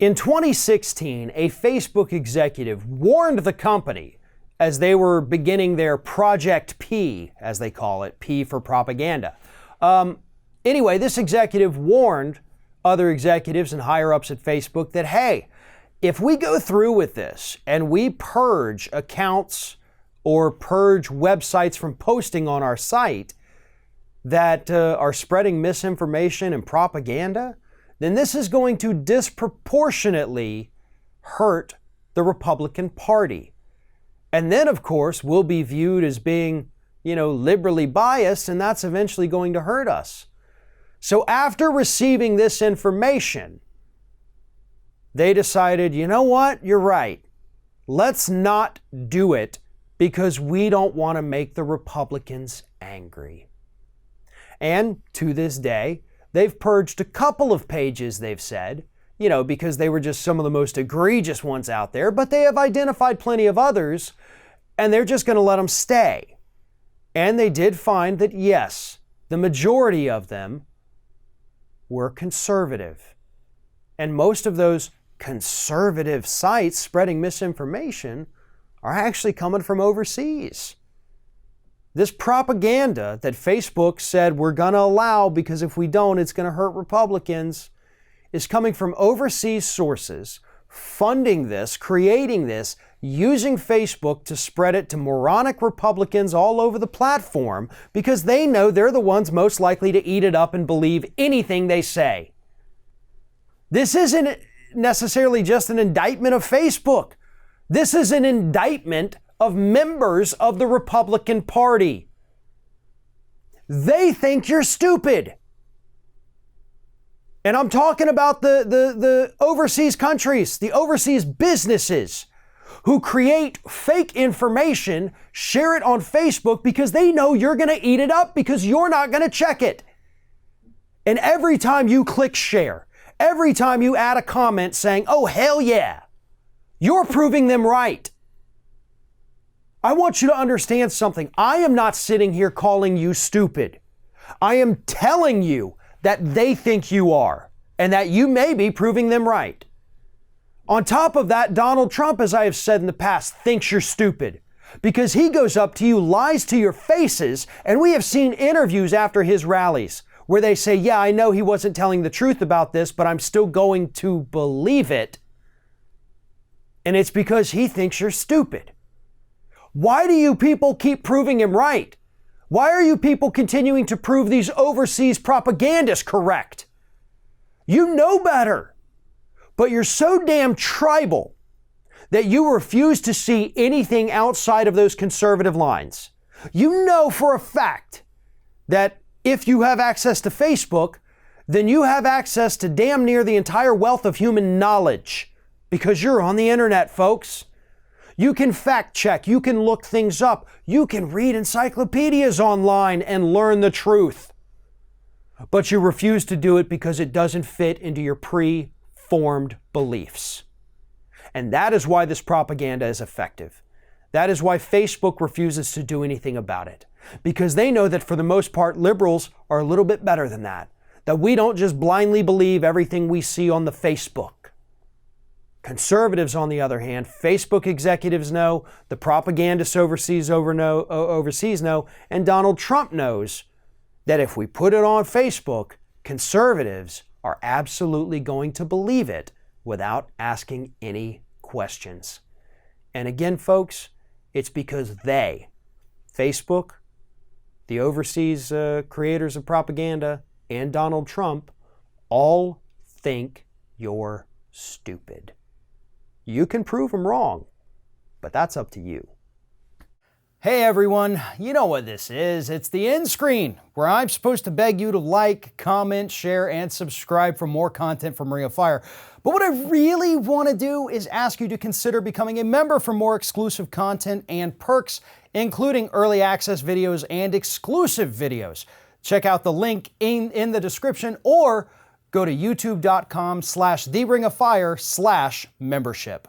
In 2016, a Facebook executive warned the company as they were beginning their Project P, as they call it, P for propaganda. Anyway, this executive warned other executives and higher-ups at Facebook that, hey, if we go through with this and we purge accounts or purge websites from posting on our site that are spreading misinformation and propaganda, then this is going to disproportionately hurt the Republican Party. And then, of course, we'll be viewed as being, liberally biased, and that's eventually going to hurt us. So after receiving this information, they decided, you know what, you're right. Let's not do it because we don't want to make the Republicans angry. And to this day, they've purged a couple of pages, they've said, because they were just some of the most egregious ones out there, but they have identified plenty of others, and they're just going to let them stay. And they did find that, yes, the majority of them were conservative. And most of those conservative sites spreading misinformation are actually coming from overseas. This propaganda that Facebook said we're going to allow because if we don't, it's going to hurt Republicans is coming from overseas sources, funding this, creating this, using Facebook to spread it to moronic Republicans all over the platform because they know they're the ones most likely to eat it up and believe anything they say. This isn't necessarily just an indictment of Facebook. This is an indictment of members of the Republican Party. They think you're stupid. And I'm talking about the overseas countries, the overseas businesses who create fake information, share it on Facebook because they know you're going to eat it up because you're not going to check it. And every time you click share, every time you add a comment saying, oh, hell yeah, you're proving them right. I want you to understand something. I am not sitting here calling you stupid. I am telling you that they think you are and that you may be proving them right. On top of that, Donald Trump, as I have said in the past, thinks you're stupid because he goes up to you, lies to your faces, and we have seen interviews after his rallies where they say, yeah, I know he wasn't telling the truth about this, but I'm still going to believe it. And it's because he thinks you're stupid. Why do you people keep proving him right? Why are you people continuing to prove these overseas propagandists correct? You know better, but you're so damn tribal that you refuse to see anything outside of those conservative lines. You know for a fact that if you have access to Facebook, then you have access to damn near the entire wealth of human knowledge because you're on the internet, folks. You can fact check, you can look things up, you can read encyclopedias online and learn the truth. But you refuse to do it because it doesn't fit into your pre-formed beliefs. And that is why this propaganda is effective. That is why Facebook refuses to do anything about it. Because they know that for the most part, liberals are a little bit better than that. That we don't just blindly believe everything we see on the Facebook. Conservatives, on the other hand, Facebook executives know, the propagandists overseas know, and Donald Trump knows that if we put it on Facebook, conservatives are absolutely going to believe it without asking any questions. And again, folks, it's because they, Facebook, the overseas creators of propaganda, and Donald Trump, all think you're stupid. You can prove them wrong, but that's up to you. Hey everyone, you know what this is. It's the end screen, where I'm supposed to beg you to like, comment, share, and subscribe for more content from Ring of Fire. But what I really want to do is ask you to consider becoming a member for more exclusive content and perks, including early access videos and exclusive videos. Check out the link in the description or go to youtube.com/theringoffire/membership.